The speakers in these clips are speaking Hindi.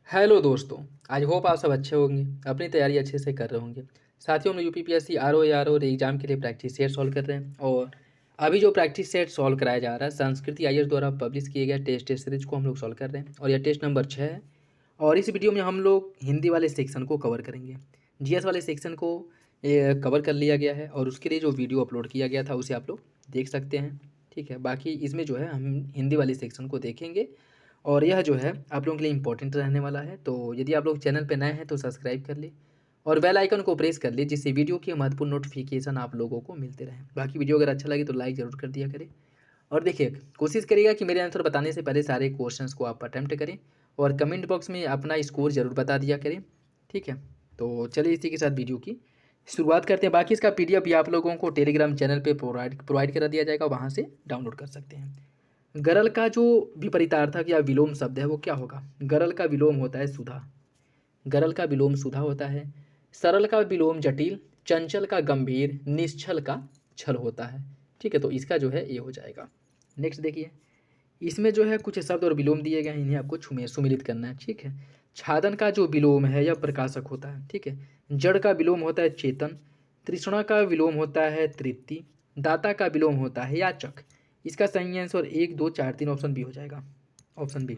हेलो दोस्तों। आई होप आप सब अच्छे होंगे, अपनी तैयारी अच्छे से कर रहे होंगे। साथियों, हम लोग यूपीपीएससी आर और एग्जाम के लिए प्रैक्टिस सेट सॉल्व कर रहे हैं। और अभी जो प्रैक्टिस सेट सॉल्व कराया जा रहा है संस्कृति आईएएस द्वारा पब्लिश किए गए टेस्ट सीरीज को हम लोग सॉल्व कर रहे हैं और यह टेस्ट नंबर 6 है। और इस वीडियो में हम लोग हिंदी वाले सेक्शन को कवर करेंगे। जीएस वाले सेक्शन को कवर कर लिया गया है और उसके लिए जो वीडियो अपलोड किया गया था उसे आप लोग देख सकते हैं। ठीक है, बाकी इसमें जो है हम हिंदी वाले सेक्शन को देखेंगे और यह जो है आप लोगों के लिए इंपॉर्टेंट रहने वाला है। तो यदि आप लोग चैनल पे नए हैं तो सब्सक्राइब कर ले और बेल आइकन को प्रेस कर ले, जिससे वीडियो की महत्वपूर्ण नोटिफिकेशन आप लोगों को मिलते रहें। बाकी वीडियो अगर अच्छा लगे तो लाइक ज़रूर कर दिया करें। और देखिए, कोशिश करिएगा कि मेरे आंसर बताने से पहले सारे क्वेश्चंस को आप अटैम्प्ट करें और कमेंट बॉक्स में अपना स्कोर ज़रूर बता दिया करें। ठीक है, तो चलिए इसी के साथ वीडियो की शुरुआत करते हैं। बाकी इसका पीडीएफ भी आप लोगों को टेलीग्राम चैनल पे प्रोवाइड करा दिया जाएगा, वहाँ से डाउनलोड कर सकते हैं। गरल का जो विपरीतार्थक या विलोम शब्द है वो क्या होगा? गरल का विलोम होता है सुधा। गरल का विलोम सुधा होता है। सरल का विलोम जटिल, चंचल का गंभीर, निश्चल का छल होता है। ठीक है, तो इसका जो है ये हो जाएगा। नेक्स्ट देखिए, इसमें जो है कुछ शब्द और विलोम दिए गए हैं, इन्हें आपको सुमेलित करना है। ठीक है, छादन का जो विलोम है यह प्रकाशक होता है। ठीक है, जड़ का विलोम होता है चेतन, तृष्णा का विलोम होता है तृप्ति, दाता का विलोम होता है याचक। इसका सही आंसर 1 2 4 3 ऑप्शन बी हो जाएगा। Option B.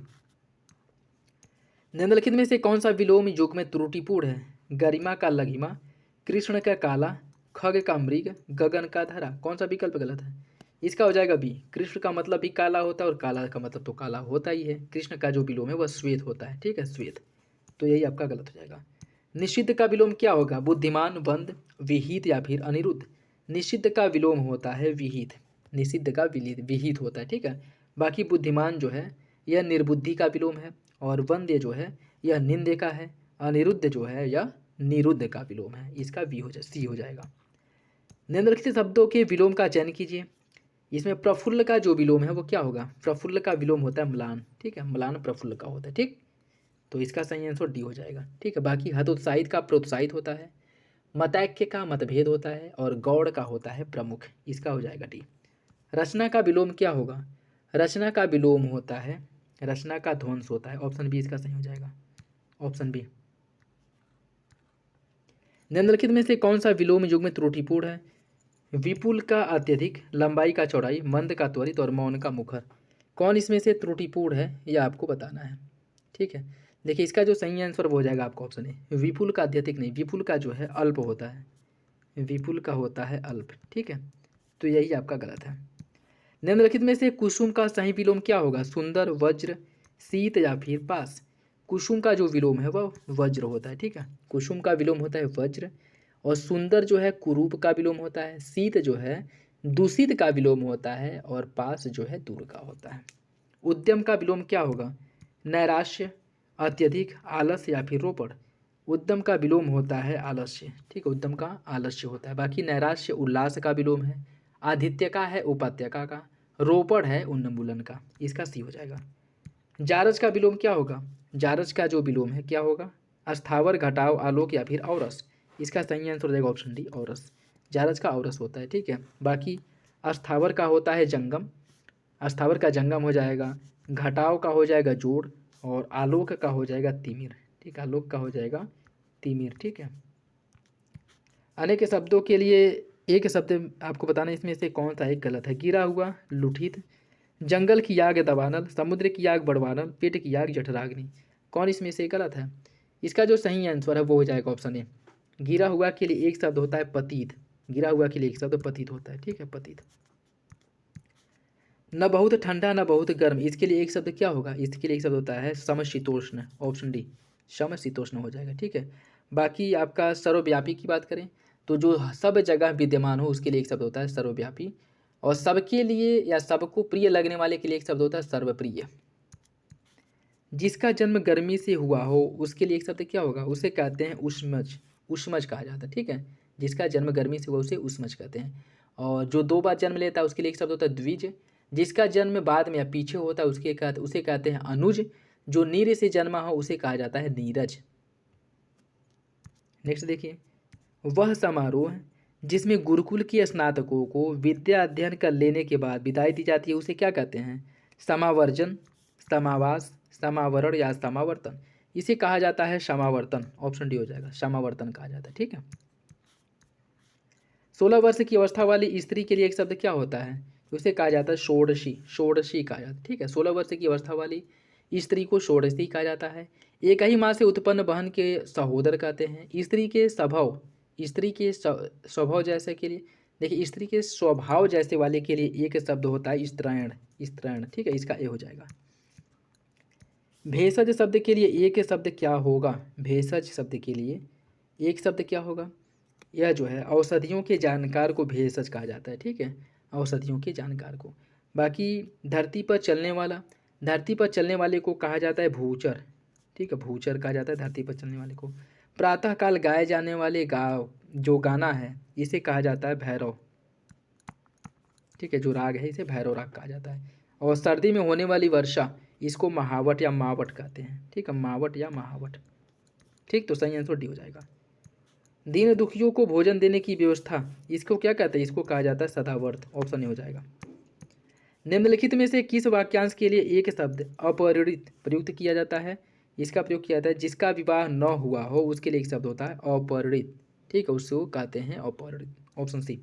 निम्नलिखित में से कौन सा विलोम युग में त्रुटिपूर्ण है? गरिमा का लघिमा, कृष्ण का काला, खग का मृग, गगन का धरा। कौन सा विकल्प गलत है? इसका हो जाएगा बी। कृष्ण का मतलब भी काला होता है और काला का मतलब तो काला होता ही है। कृष्ण का जो विलोम है वह श्वेत होता है। ठीक है, श्वेत। तो यही आपका गलत हो जाएगा। निषिद्ध का विलोम क्या होगा? बुद्धिमान, बंद, विहित या फिर अनिरुद्ध। निषिद्ध का विलोम होता है विहित। निषिद्ध का विहित होता है। ठीक है, बाकी बुद्धिमान जो है यह निर्बुद्धि का विलोम है और वंद्य जो है यह निंदे का है। अनिरुद्ध जो है यह निरुद्ध का विलोम है। इसका सी हो जाएगा। निम्नलिखित शब्दों के विलोम का चयन कीजिए। इसमें प्रफुल्ल का जो विलोम है वो क्या होगा? प्रफुल्ल का विलोम होता है म्लान। ठीक है, म्लान प्रफुल्ल का होता है। ठीक, तो इसका सही आंसर डी हो जाएगा। ठीक है, बाकी हतोत्साहित का प्रोत्साहित होता है, मतैक्य का मतभेद होता है और गौड़ का होता है प्रमुख। इसका हो जाएगा डी। रचना का विलोम क्या होगा? रचना का विलोम होता है, रचना का ध्वंस होता है। ऑप्शन बी इसका सही हो जाएगा। Option B. निम्नलिखित में से कौन सा विलोम युग में त्रुटिपूर्ण है? विपुल का अत्यधिक, लंबाई का चौड़ाई, मंद का त्वरित और मौन का मुखर। कौन इसमें से त्रुटिपूर्ण है यह आपको बताना है। ठीक है, देखिए इसका जो सही आंसर वो हो जाएगा आपका ऑप्शन है विपुल का अत्यधिक नहीं, विपुल का जो है अल्प होता है। विपुल का होता है अल्प। ठीक है, तो यही आपका गलत है। निम्नलिखित में से कुसुम का सही विलोम क्या होगा? सुंदर, वज्र, शीत या फिर पास। कुसुम का जो विलोम है वह वज्र होता है। ठीक है, कुसुम का विलोम होता है वज्र और सुंदर जो है कुरूप का विलोम होता है। शीत जो है दूषित का विलोम होता है और पास जो है दूर का होता है। उद्यम का विलोम क्या होगा? नैराश्य, अत्यधिक, आलस या फिर रोपड़। उद्यम का विलोम होता है आलस्य। ठीक है, उद्यम का आलस्य होता है। बाकी नैराश्य उल्लास का विलोम है, आदित्य का है उपात्यका का, रोपड़ है उन्मूलन का। इसका सी हो जाएगा। जारज का विलोम क्या होगा? जारज का जो विलोम है क्या होगा? अस्थावर, घटाव, आलोक या फिर औरस। इसका सही आंसर हो जाएगा ऑप्शन डी औरस। जारज का औरस होता है। ठीक है, बाकी अस्थावर का होता है जंगम, अस्थावर का जंगम हो जाएगा, घटाव का हो जाएगा जोड़ और आलोक का हो जाएगा तिमिर। ठीक है, आलोक का हो जाएगा तिमिर। ठीक है, अनेक शब्दों के लिए एक शब्द आपको बताना, इसमें से कौन सा एक गलत है? गिरा हुआ, लुठित, जंगल की आग दबानल, समुद्र की आग बढ़वानल, पेट की आग जठराग्नि। कौन इसमें से गलत है? इसका जो सही आंसर है वो हो जाएगा ऑप्शन ए। गिरा हुआ के लिए एक शब्द होता है पतित। गिरा हुआ के लिए एक शब्द पतित होता है। ठीक है, पतित। न बहुत ठंडा न बहुत गर्म, इसके लिए एक शब्द क्या होगा? इसके लिए एक शब्द होता है समशीतोष्ण। ऑप्शन डी समशीतोष्ण हो जाएगा। ठीक है, बाकी आपका सर्वव्यापी की बात करें तो जो सब जगह विद्यमान हो उसके लिए एक शब्द होता है सर्वव्यापी और सबके लिए या सबको प्रिय लगने वाले के लिए एक शब्द होता है सर्वप्रिय। जिसका जन्म गर्मी से हुआ हो उसके लिए एक शब्द क्या होगा? उसे कहते हैं उष्मज। उष्मज कहा जाता है। ठीक है, जिसका जन्म गर्मी से हुआ उसे उष्मज कहते हैं। और जो 2 बार जन्म लेता है उसके लिए एक शब्द होता है द्विज। जिसका जन्म बाद में या पीछे होता है उसे कहते हैं अनुज। जो नीर से जन्मा हो उसे कहा जाता है नीरज। नेक्स्ट देखिए, वह समारोह जिसमें गुरुकुल के स्नातकों को विद्या अध्ययन कर लेने के बाद विदाई दी जाती है उसे क्या कहते हैं? समावर्जन, समावास, समावरण या समावर्तन। इसे कहा जाता है समावर्तन। ऑप्शन डी हो जाएगा, समावर्तन कहा जाता है। ठीक है। 16 वर्ष की अवस्था वाली स्त्री के लिए एक शब्द क्या होता है? उसे कहा जाता है षोडशी। षोडशी कहा जाता है। ठीक है। 16 वर्ष की अवस्था वाली स्त्री को षोडशी कहा जाता है। एक ही माँ से उत्पन्न बहन के सहोदर कहते हैं। स्त्री के स्वभाव जैसे के लिए, देखिए स्त्री के स्वभाव जैसे वाले के लिए एक शब्द होता है स्त्रैण। स्त्रैण। ठीक है, इसका ए हो जाएगा। भेषज शब्द के लिए एक शब्द क्या होगा? भेषज शब्द के लिए एक शब्द क्या होगा? यह जो है औषधियों के जानकार को भेषज कहा जाता है। ठीक है, औषधियों के जानकार को। बाकी धरती पर चलने वाले को कहा जाता है भूचर। ठीक है, भूचर कहा जाता है धरती पर चलने वाले को। प्रातःकाल गाए जाने वाले जो गाना है इसे कहा जाता है भैरव। ठीक है, जो राग है इसे भैरव राग कहा जाता है। और सर्दी में होने वाली वर्षा इसको महावट या मावट कहते हैं। ठीक है, मावट या महावट। ठीक, तो सही आंसर डी हो जाएगा। दीन दुखियों को भोजन देने की व्यवस्था इसको क्या कहते हैं? इसको कहा जाता है सदाव्रत। ऑप्शन ए हो जाएगा। निम्नलिखित में से किस वाक्यांश के लिए एक शब्द अपरिणित प्रयुक्त किया जाता है? इसका प्रयोग किया जाता है जिसका विवाह न हुआ हो उसके लिए एक शब्द होता है अपरिणित। ठीक है, उसको कहते हैं अपरिणित। Option C.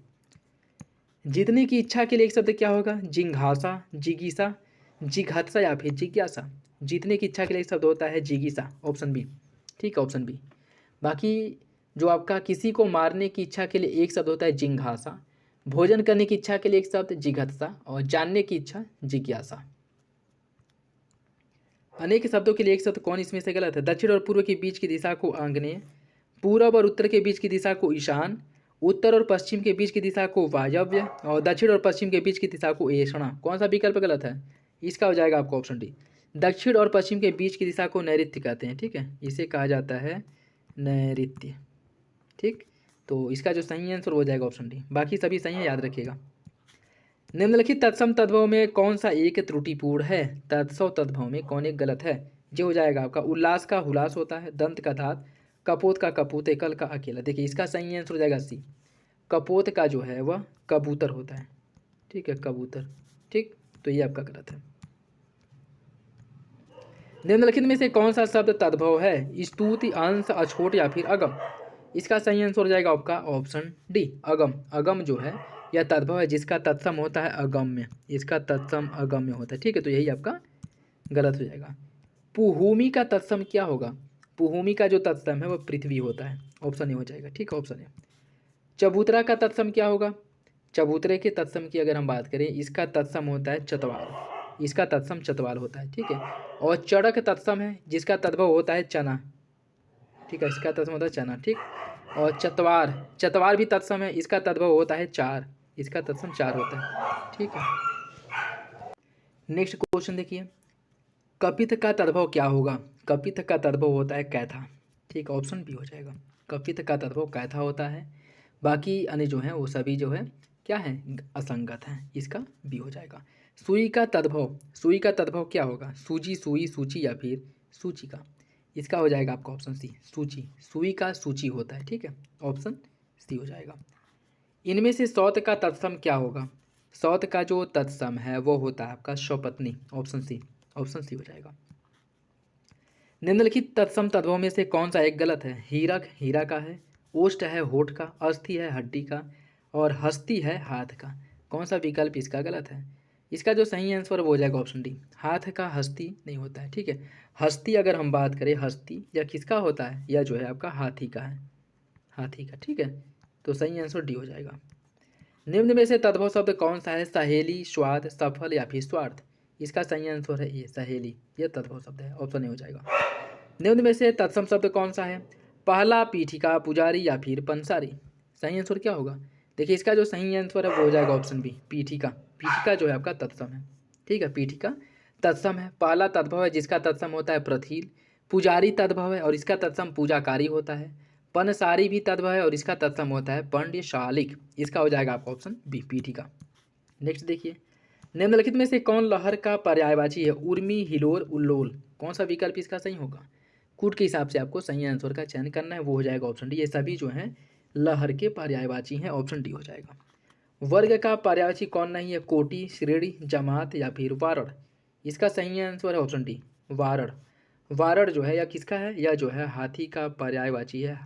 जीतने की इच्छा के लिए एक शब्द क्या होगा? जिघासा, जिगीसा, जिघातसा या फिर जिज्ञासा। जीतने की इच्छा के लिए एक शब्द होता है जिगीसा। Option B. ठीक है, ऑप्शन बी। बाकी जो आपका किसी को मारने की इच्छा के लिए एक शब्द होता है जिघासा, भोजन करने की इच्छा के लिए एक शब्द जिघत्सा और जानने की इच्छा जिज्ञासा। अनेक शब्दों के लिए एक शब्द कौन इसमें से गलत है? दक्षिण और पूर्व के बीच की दिशा को आग्नेय, पूरब और उत्तर के बीच की दिशा को ईशान, उत्तर और पश्चिम के बीच की दिशा को वायव्य और दक्षिण और पश्चिम के बीच की दिशा को ऐषणा। कौन सा विकल्प गलत है? इसका हो जाएगा आपको ऑप्शन डी। दक्षिण और पश्चिम के बीच की दिशा को नैऋत्य कहते हैं। ठीक है, इसे कहा जाता है नैऋत्य। ठीक, तो इसका जो सही आंसर हो जाएगा ऑप्शन डी। बाकी सभी सही है, याद रखिएगा। निम्नलिखित तत्सम तद्भव में कौन सा एक त्रुटिपूर्ण है? तत्सव तद्भव में कौन एक गलत है? जो हो जाएगा आपका उल्लास का हुलास होता है, दंत का दांत, कपोत का कपूत, एकल का अकेला। देखिए इसका सही आंसर हो जाएगा सी। कपोत का जो है वह कबूतर होता है। ठीक है, कबूतर। ठीक, तो ये आपका गलत है। निम्नलिखित में से कौन सा शब्द तद्भव है? स्तुति, अंश, अछोट या फिर अगम। इसका सही आंसर हो जाएगा आपका ऑप्शन डी अगम। अगम जो है यह तद्भव है जिसका तत्सम होता है अगम्य। इसका तत्सम अगम्य होता है। ठीक है, तो यही आपका गलत हो जाएगा। पुहूमि का तत्सम क्या होगा? पुहूमि का जो तत्सम है वह पृथ्वी होता है। ऑप्शन ए हो जाएगा। ठीक है, ऑप्शन ए। चबूतरा का तत्सम क्या होगा? चबूतरे के तत्सम की अगर हम बात करें इसका तत्सम होता है चतवाल। इसका तत्सम चतवाल होता है। ठीक है, और चड़क तत्सम है जिसका तद्भव होता है चना। ठीक है, इसका तत्सम होता है चना। ठीक, और चतवार भी तत्सम है, इसका तद्भव होता है चार। इसका तत्सम चार होता है। ठीक है, नेक्स्ट क्वेश्चन देखिए। कपित का तद्भव क्या होगा? कपित का तद्भव होता है कैथा। ठीक, ऑप्शन बी हो जाएगा। कपित का तद्भव कैथा होता है। बाकी अन्य जो हैं वो सभी जो है क्या है? असंगत हैं। इसका बी हो जाएगा। सुई का तद्भव क्या होगा? सूजी, सुई, सूची या फिर सूची का। इसका हो जाएगा आपका ऑप्शन सी सूची। सुई का सूची होता है। ठीक है, ऑप्शन सी हो जाएगा। इनमें से सौत का तत्सम क्या होगा? सौत का जो तत्सम है वो होता है आपका स्वपत्नी। ऑप्शन सी हो जाएगा। निम्नलिखित तत्सम तत्वों में से कौन सा एक गलत है? हीरक हीरा का है, ओष्ठ है होठ का, अस्थि है हड्डी का और हस्ती है हाथ का। कौन सा विकल्प इसका गलत है? इसका जो सही आंसर वो हो जाएगा ऑप्शन डी। हाथ का हस्ती नहीं होता है। ठीक है, हस्ती अगर हम बात करें हस्ती या किसका होता है? यह जो है आपका हाथी का है। हाथी का। ठीक है, तो सही आंसर डी हो जाएगा। निम्न में से तद्भव शब्द कौन सा है? सहेली, स्वाद, सफल या फिर स्वार्थ। इसका सही आंसर है ये सहेली। यह तद्भव शब्द है। ऑप्शन ए हो जाएगा। निम्न में से तत्सम शब्द कौन सा है? पहला, पीठिका, पुजारी या फिर पंसारी। सही आंसर क्या होगा? देखिए इसका जो सही आंसर है वो हो जाएगा ऑप्शन बी पीठिका। पीठिका जो है आपका तत्सम है। ठीक है, पीठिका तत्सम है। पहला तद्भव है जिसका तत्सम होता है प्रथिल। पुजारी तद्भव है और इसका तत्सम पूजाकारी होता है। पनसारी भी तद्भव है और इसका तत्सम होता है पंड्यशालिक। इसका हो जाएगा आपका ऑप्शन बी पीठिका। नेक्स्ट देखिए। निम्नलिखित में से कौन लहर का पर्यायवाची है? उर्मी, हिलोर, उल्लोल। कौन सा विकल्प इसका सही होगा? कूट के हिसाब से आपको सही आंसर का चयन करना है, वो हो जाएगा ऑप्शन डी। ये सभी जो हैं लहर के पर्यायवाची हैं। ऑप्शन डी हो जाएगा। वर्ग का पर्यायवाची कौन नहीं है? कोटि, श्रेणी, जमात या फिर वारड़। इसका सही आंसर है ऑप्शन डी वारड़। वारड़ जो है या किसका है, यह जो है हाथी का पर्यायवाची है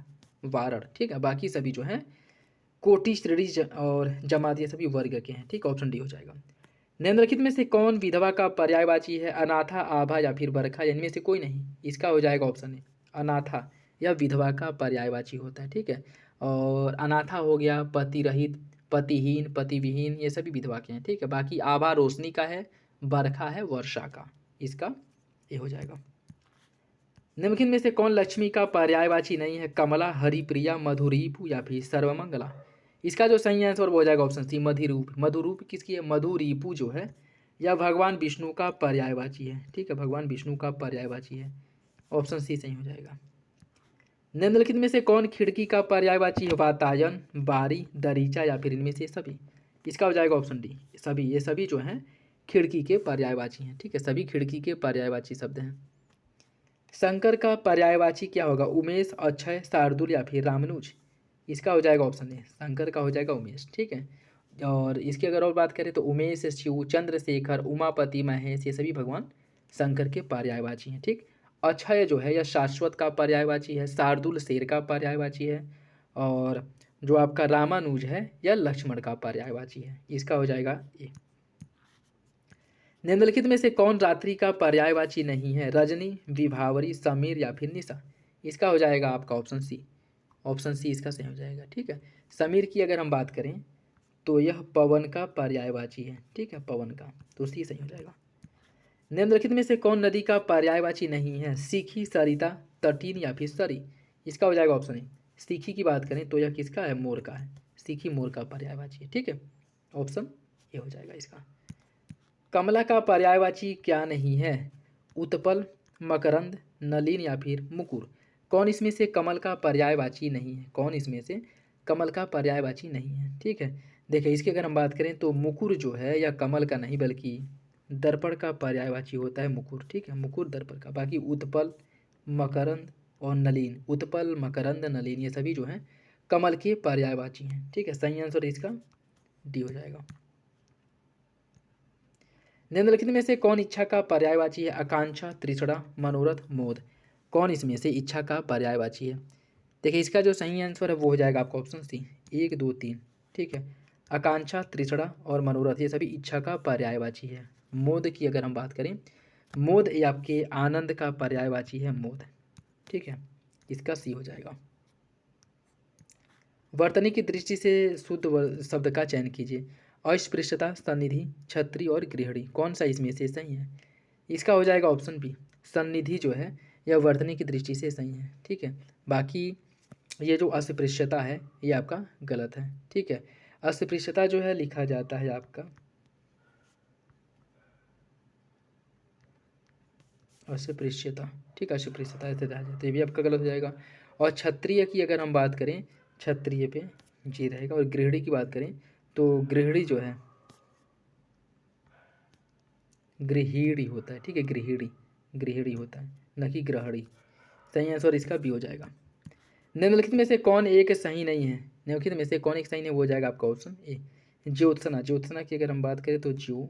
वारड़, ठीक है। बाकी सभी जो है कोटि, श्रेणी और जमात ये सभी वर्ग के हैं, ठीक। ऑप्शन डी हो जाएगा। निम्नलिखित में से कौन विधवा का पर्यायवाची है, अनाथा, आभा या फिर बरखा, इनमें से कोई नहीं। इसका हो जाएगा ऑप्शन ए अनाथा, या विधवा का पर्यायवाची होता है, ठीक है। और अनाथा हो गया पति रहित, पतिहीन, पतिविहीन, ये सभी विधवा के हैं, ठीक है। बाकी आभा रोशनी का है, बरखा है वर्षा का, इसका ये हो जाएगा। निम्नलिखित में से कौन लक्ष्मी का पर्यायवाची नहीं है, कमला, हरिप्रिया, मधुरीपु या फिर सर्वमंगला। इसका जो सही आंसर वो हो जाएगा ऑप्शन सी मधुरूप। मधुरूप किसकी है, मधुरीपु जो है यह भगवान विष्णु का पर्यायवाची है, ठीक है। भगवान विष्णु का पर्यायवाची है, ऑप्शन सी सही हो जाएगा। निम्नलिखित में से कौन खिड़की का पर्यायवाची है, वातायन, बारी, दरीचा या फिर इनमें से सभी। इसका हो जाएगा ऑप्शन डी सभी। ये सभी जो हैं खिड़की के पर्यायवाची हैं, ठीक है। सभी खिड़की के पर्यायवाची शब्द हैं। शंकर का पर्यायवाची क्या होगा, उमेश, अक्षय, शार्दुल या फिर रामानुज। इसका हो जाएगा ऑप्शन ए शंकर का हो जाएगा उमेश, ठीक है। और इसकी अगर और बात करें तो उमेश, शिव, चंद्रशेखर, उमापति, महेश ये सभी भगवान शंकर के पर्यायवाची हैं, ठीक। अक्षय जो है यह शाश्वत का पर्यायवाची है, शार्दुल शेर का पर्यायवाची है, और जो आपका रामानुज है यह लक्ष्मण का पर्यायवाची है। इसका हो जाएगा ए। निम्नलिखित में से कौन रात्रि का पर्यायवाची नहीं है, रजनी, विभावरी, समीर या फिर निशा। इसका हो जाएगा आपका ऑप्शन सी। ऑप्शन सी इसका सही हो जाएगा, ठीक है। समीर की अगर हम बात करें तो यह पवन का पर्यायवाची है, ठीक है, पवन का, तो सी सही हो जाएगा। निम्नलिखित में से कौन नदी का पर्यायवाची नहीं है, सीखी, सरिता, तटीन या फिर सरी। इसका हो जाएगा ऑप्शन ए। सीखी की बात करें तो यह किसका है, मोर का है। सीखी मोर का पर्यायवाची है, ठीक है। ऑप्शन ए हो जाएगा इसका। कमला का पर्यायवाची क्या नहीं है, उत्पल, मकरंद, नलिन या फिर मुकुर। कौन इसमें से कमल का पर्यायवाची नहीं है, कौन इसमें से कमल का पर्यायवाची नहीं है, ठीक है। देखिए इसकी अगर हम बात करें तो मुकुर जो है या कमल का नहीं बल्कि दर्पण का पर्यायवाची होता है मुकुर, ठीक है। मुकुर दर्पण का। बाकी उत्पल, मकरंद और नलिन, उत्पल, मकरंद, नलिन ये सभी जो हैं कमल के पर्यायवाची हैं, ठीक है। सही आंसर इसका डी हो जाएगा। निम्नलिखित में से कौन इच्छा का पर्यायवाची है, आकांक्षा, तृष्णा, मनोरथ, मोद। कौन इसमें से इच्छा का पर्यायवाची है। देखिए इसका जो सही आंसर है वो हो जाएगा आपका ऑप्शन सी 1, 2, 3, ठीक है। आकांक्षा, तृष्णा और मनोरथ ये सभी इच्छा का पर्यायवाची है। मोद की अगर हम बात करें, मोद ये आपके आनंद का पर्यायवाची है, मोद, ठीक है। इसका सी हो जाएगा। वर्तनी की दृष्टि से शुद्ध शब्द का चयन कीजिए, अस्पृश्यता, सन्निधि, छत्री और गृहिणी। कौन सा इसमें से सही है। इसका हो जाएगा ऑप्शन बी सन्निधि जो है यह वर्तनी की दृष्टि से सही है, ठीक है। बाकी ये जो अस्पृश्यता है ये आपका गलत है, ठीक है। अस्पृश्यता जो है लिखा जाता है आपका अस्पृश्यता, ठीक है। अस्पृश्यता ऐसे रह जाता है, ये भी आपका गलत हो जाएगा। और क्षत्रिय की अगर हम बात करें, क्षत्रिय पे जी रहेगा। और गृहिणी की बात करें तो गृहिणी जो है गृहिणी होता है, ठीक है। गृहिणी, गृहिणी होता है, न कि ग्रहणी। सही आंसर इसका भी हो जाएगा। निम्नलिखित में से कौन एक सही नहीं है, निम्नलिखित में से कौन एक सही नहीं, वो हो जाएगा आपका ऑप्शन ए ज्योत्सना। ज्योत्सना की अगर हम बात करें तो ज्यो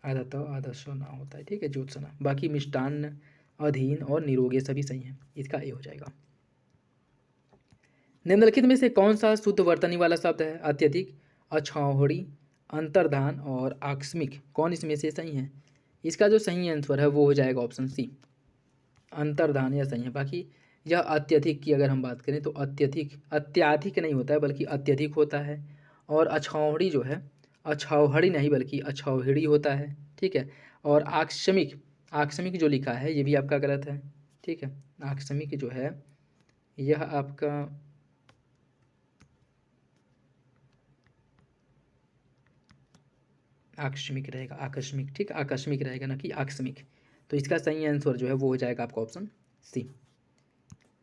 आधा तो आधा सोना होता है, ठीक है, ज्योत्सना। बाकी मिष्टान्न, अधीन और निरोग ये सभी सही हैं, इसका ए हो जाएगा। निम्नलिखित में से कौन सा शुद्ध वर्तनी वाला शब्द है, अत्यधिक, अछौहड़ी, अंतर्धान और आकस्मिक। कौन इसमें से सही है। इसका जो सही आंसर है वो हो जाएगा ऑप्शन सी अंतर्धान, यह सही है। बाकी यह अत्यधिक की अगर हम बात करें तो अत्यधिक अत्याधिक नहीं होता है बल्कि अत्यधिक होता है। और अछौहड़ी जो है अछौहड़ी नहीं बल्कि अछौहिड़ी होता है, ठीक है। और आकस्मिक, आकस्मिक जो लिखा है ये भी आपका गलत है, ठीक है। आकस्मिक जो है यह आपका आकस्मिक रहेगा, आकस्मिक, ठीक, आकस्मिक रहेगा ना कि आकस्मिक। तो इसका सही आंसर जो है वो हो जाएगा आपका ऑप्शन सी।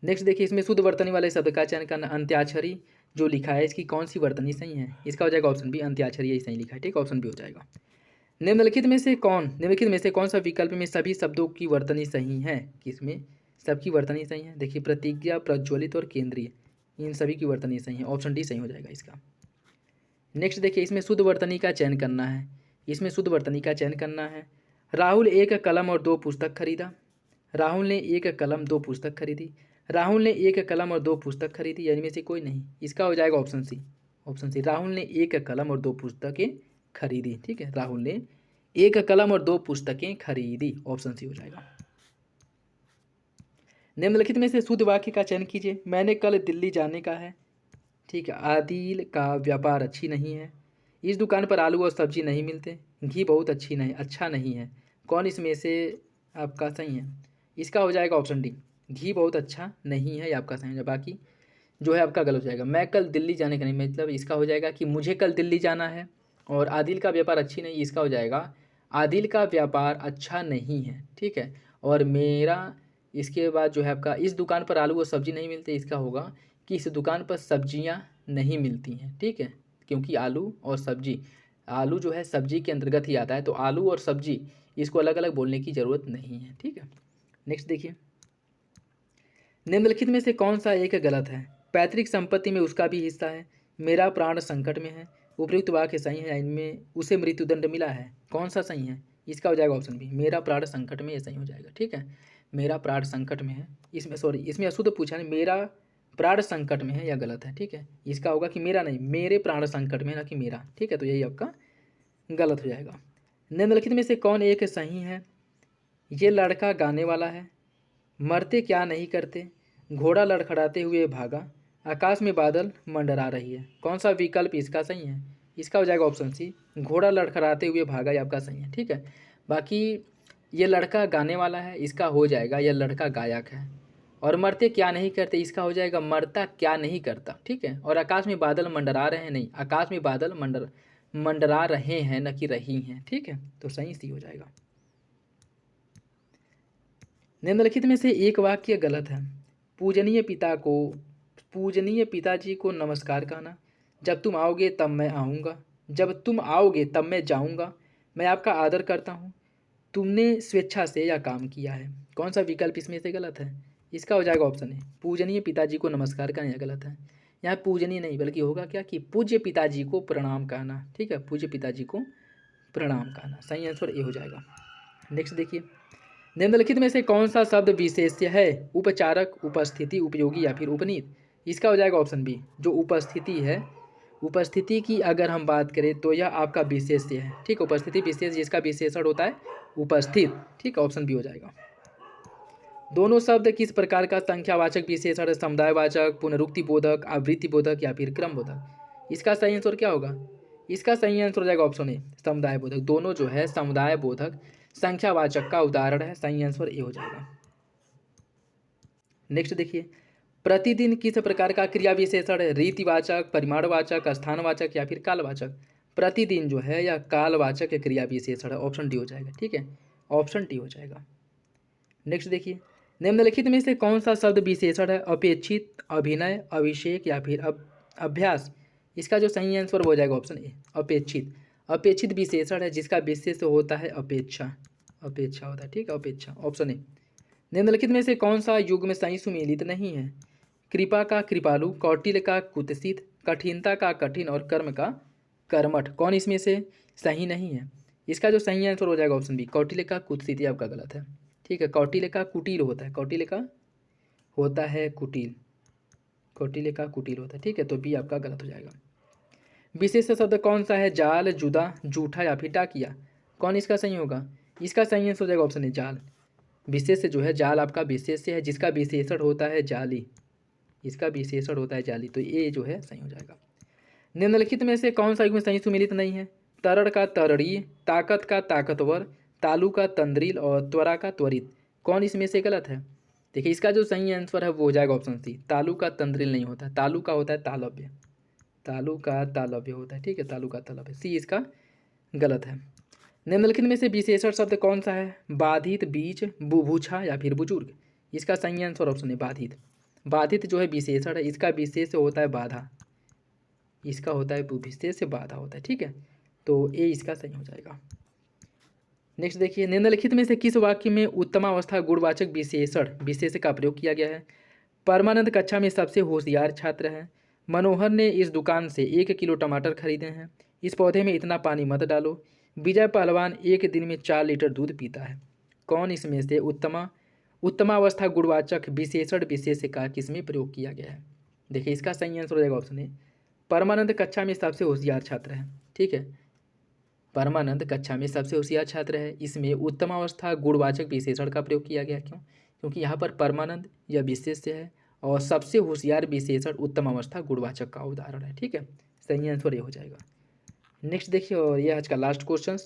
नेक्स्ट देखिए इसमें शुद्ध वर्तनी वाले शब्द का चयन करना, अंत्याक्षरी जो लिखा है इसकी कौन सी वर्तनी सही है। इसका हो जाएगा ऑप्शन बी अंत्याक्षरी, यही सही लिखा है, ठीक, ऑप्शन बी हो जाएगा। निम्नलिखित में से कौन सा विकल्प में सभी शब्दों की वर्तनी सही है, किसमें सबकी वर्तनी सही है। देखिए प्रतिज्ञा, प्रज्वलित और केंद्रीय इन सभी की वर्तनी सही है, ऑप्शन डी सही हो जाएगा इसका। नेक्स्ट देखिए इसमें शुद्ध वर्तनी का चयन करना है, इसमें शुद्ध वर्तनी का चयन करना है। राहुल एक कलम और 2 पुस्तक खरीदा, राहुल ने एक कलम 2 पुस्तक खरीदी। राहुल ने एक कलम और 2 पुस्तक खरीदी, यानी में से कोई नहीं। इसका हो जाएगा option C. Option C, Rahul ने एक कलम और 2 पुस्तकें खरीदी। ठीक है, राहुल ने एक कलम और 2 पुस्तकें खरीदी, ऑप्शन सी हो जाएगा। निम्नलिखित में से शुद्ध वाक्य का चयन कीजिए। मैंने कल दिल्ली जाने का है। ठीक है, आदिल का व्यापार अच्छी नहीं है। इस दुकान पर आलू और सब्जी नहीं मिलते। घी बहुत अच्छा नहीं है। कौन इसमें से आपका सही है? इसका हो जाएगा ऑप्शन डी। घी बहुत अच्छा नहीं है, ये आपका सही है। बाकी जो है आपका गलत हो जाएगा। मैं कल दिल्ली जाने का नहीं, मतलब इसका हो जाएगा कि मुझे कल दिल्ली जाना है। और आदिल का व्यापार अच्छी नहीं, इसका हो जाएगा आदिल का व्यापार अच्छा नहीं है। ठीक है, और मेरा, इसके बाद जो है आपका इस दुकान पर आलू और सब्जी नहीं मिलते, इसका होगा कि इस दुकान पर सब्जियां नहीं मिलती हैं। ठीक है, क्योंकि आलू और सब्जी, आलू जो है सब्जी के अंतर्गत ही आता है, तो आलू और सब्जी इसको अलग अलग बोलने की ज़रूरत नहीं है। ठीक है, नेक्स्ट देखिए। निम्नलिखित में से कौन सा एक गलत है? पैतृक संपत्ति में उसका भी हिस्सा है। मेरा प्राण संकट में है। उपयुक्त वाक्य सही है, इनमें उसे मृत्युदंड मिला है। कौन सा सही है? इसका हो जाएगा ऑप्शन बी। मेरा प्राण संकट में, ये सही हो जाएगा। ठीक है, मेरा प्राण संकट में है। इसमें सॉरी, इसमें अशुद्ध पूछा नहीं, मेरा प्राण संकट में है, यह गलत है। ठीक है, इसका होगा कि मेरा नहीं, मेरे प्राण संकट में, ना कि मेरा। ठीक है, तो यही आपका गलत हो जाएगा। निम्नलिखित में से कौन एक सही है? ये लड़का गाने वाला है। मरते क्या नहीं करते। घोड़ा लड़खड़ाते हुए भागा। आकाश में बादल मंडरा रही है। कौन सा विकल्प इसका सही है? इसका हो जाएगा ऑप्शन सी। घोड़ा लड़खड़ाते हुए भागा, ये आपका सही है। ठीक है, बाकी ये लड़का गाने वाला है, इसका हो जाएगा यह लड़का गायक है। और मरते क्या नहीं करते, इसका हो जाएगा मरता क्या नहीं करता। ठीक है, और आकाश में बादल मंडरा रहे हैं, नहीं, आकाश में बादल मंडरा रहे हैं, न कि रही हैं। ठीक है, तो सही सी हो जाएगा। निम्नलिखित में से एक वाक्य गलत है। पूजनीय पिताजी को नमस्कार कहना। जब तुम आओगे तब मैं आऊँगा। जब तुम आओगे तब मैं जाऊँगा। मैं आपका आदर करता हूँ। तुमने स्वेच्छा से यह काम किया है। कौन सा विकल्प इसमें से गलत है? इसका हो जाएगा ऑप्शन ए। पूजनीय पिताजी को नमस्कार कहना, यह गलत है। यहाँ पूजनीय नहीं, बल्कि होगा क्या कि पूज्य पिताजी को प्रणाम कहना। ठीक है, पूज्य पिताजी को प्रणाम कहना, सही आंसर ए हो जाएगा। नेक्स्ट देखिए। निम्नलिखित में से कौन सा शब्द विशेष्य है? उपचारक, उपस्थिति, उपयोगी या फिर उपनीत। इसका हो जाएगा ऑप्शन बी। जो उपस्थिति है, उपस्थिति की अगर हम बात करें तो यह आपका विशेष्य है। ठीक, उपस्थिति विशेष जिसका विशेषण होता है उपस्थित। ठीक, ऑप्शन बी हो जाएगा। दोनों शब्द किस प्रकार का संख्यावाचक विशेषण है? समुदायवाचक, पुनरुक्ति बोधक, आवृत्ति बोधक या फिर क्रम बोधक। इसका सही आंसर क्या होगा? इसका सही आंसर हो जाएगा ऑप्शन ए, समुदाय बोधक। दोनों जो है समुदाय बोधक संख्यावाचक का उदाहरण है, सही आंसर ए हो जाएगा। नेक्स्ट देखिए। प्रतिदिन किस प्रकार का क्रिया विशेषण है? रीतिवाचक, परिमाणवाचक, स्थानवाचक या फिर कालवाचक। प्रतिदिन जो है यह कालवाचक क्रिया विशेषण है, ऑप्शन डी हो जाएगा। ठीक है, ऑप्शन डी हो जाएगा। नेक्स्ट देखिए। निम्नलिखित में से कौन सा शब्द विशेषण है? अपेक्षित, अभिनय, अभिषेक या फिर अभ्यास। इसका जो सही आंसर हो जाएगा ऑप्शन ए, अपेक्षित। अपेक्षित विशेषण है जिसका विशेष होता है अपेक्षा। अपेक्षा होता है। ठीक है, अपेक्षा, ऑप्शन ए। निम्नलिखित में से कौन सा युग में सही सुमेलित नहीं है? कृपा का कृपालु, कौटिल्य का कुत्सित, कठिनता का कठिन और कर्म का कर्मठ। कौन इसमें से सही नहीं है? इसका जो सही आंसर हो जाएगा ऑप्शन बी, कौटिल्य का कुत्सित, ये आपका गलत है। ठीक है, कौटिल्य का कुटिल होता है, कौटिल्य का होता है कुटिल, कौटिल्य का कुटिल होता है। ठीक है, तो बी आपका गलत हो जाएगा। विशेष शब्द कौन सा है? जाल, जुदा, जूठा या फिर डाकिया। कौन इसका सही होगा? इसका सही आंसर हो जाएगा ऑप्शन ए, जाल। विशेष जो है जाल आपका विशेष है जिसका विशेषण होता है जाली, इसका विशेषण होता है जाली, तो ये जो है सही हो जाएगा। निम्नलिखित में से कौन सा युग में सही सुमेलित नहीं है? तरड़ का तरणीय, ताकत का ताकतवर, तालु का तंद्रील और त्वरा का त्वरित। कौन इसमें से गलत है? देखिए, इसका जो सही आंसर है वो हो जाएगा ऑप्शन सी, तालु का तंद्रील नहीं होता, तालु का होता है तालव्य, तालु का तालव्य होता है। ठीक है, तालु का तालव्य, सी इसका गलत है। निम्नलिखित में से विशेषण शब्द कौन सा है? बाधित, बीज, बुभुक्षा या फिर बुजुर्ग। इसका सही आंसर ऑप्शन है बाधित। बाधित जो है विशेषण है, इसका विशेष होता है बाधा, इसका होता है विशेष बाधा होता है। ठीक है, तो ए इसका सही हो जाएगा। नेक्स्ट देखिए। निम्नलिखित में से किस वाक्य में उत्तमावस्था गुणवाचक विशेष का प्रयोग किया गया है? परमानंद कक्षा में सबसे होशियार छात्र है। मनोहर ने इस दुकान से 1 किलो टमाटर खरीदे हैं। इस पौधे में इतना पानी मत डालो। विजय पहलवान एक दिन में 4 लीटर दूध पीता है। कौन इसमें से उत्तमावस्था गुणवाचक विशेषण विशेष्य का किसमें प्रयोग किया गया है? देखिए इसका सही आंसर हो जाएगा ऑप्शन ए। परमानंद कक्षा में सबसे होशियार छात्र है। ठीक है, परमानंद कक्षा में सबसे होशियार छात्र है। इसमें उत्तमावस्था गुणवाचक विशेषण का प्रयोग किया गया। क्यों? क्योंकि यहाँ पर परमानंद यह विशेष्य है और सबसे होशियार विशेषण उत्तमावस्था गुणवाचक का उदाहरण है। ठीक है, सही आंसर ये हो जाएगा। नेक्स्ट देखिए, और ये आज का लास्ट क्वेश्चन।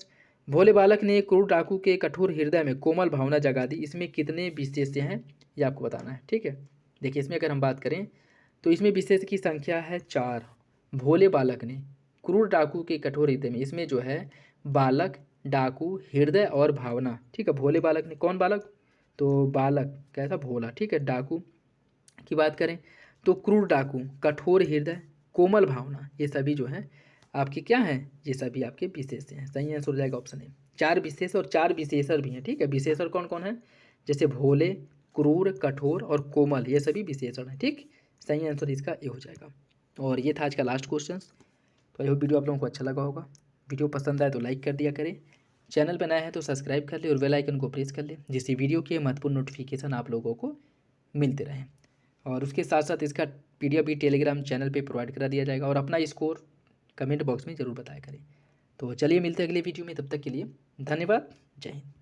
भोले बालक ने क्रूर डाकू के कठोर हृदय में कोमल भावना जगा दी। इसमें कितने विशेष्य हैं ये आपको बताना है। ठीक है, देखिए इसमें अगर हम बात करें तो इसमें विशेष्य की संख्या है 4। भोले बालक ने क्रूर डाकू के कठोर हृदय में, इसमें जो है बालक, डाकू, हृदय और भावना। ठीक है, भोले बालक ने, कौन बालक? तो बालक कैसा? भोला। ठीक है, डाकू की बात करें तो क्रूर डाकू, कठोर हृदय, कोमल भावना, ये सभी जो है आपके क्या हैं? ये सभी आपके विशेष हैं। सही आंसर हो जाएगा ऑप्शन ए। 4 विशेष और 4 विशेषण भी हैं। ठीक है, विशेषण कौन कौन है? जैसे भोले, क्रूर, कठोर और कोमल, ये सभी विशेषण हैं। ठीक, सही आंसर इसका ए हो जाएगा। और ये था आज का लास्ट क्वेश्चन। तो आई होप वीडियो आप लोगों को अच्छा लगा होगा। वीडियो पसंद आए तो लाइक कर दिया करें, चैनल पर नया है तो सब्सक्राइब कर ले और बेल आइकन को प्रेस कर ले, जिससे वीडियो के महत्वपूर्ण नोटिफिकेशन आप लोगों को मिलते रहें। और उसके साथ साथ इसका PDF भी टेलीग्राम चैनल पे प्रोवाइड करा दिया जाएगा। और अपना स्कोर कमेंट बॉक्स में ज़रूर बताया करें। तो चलिए मिलते हैं अगले वीडियो में, तब तक के लिए धन्यवाद। जय हिंद।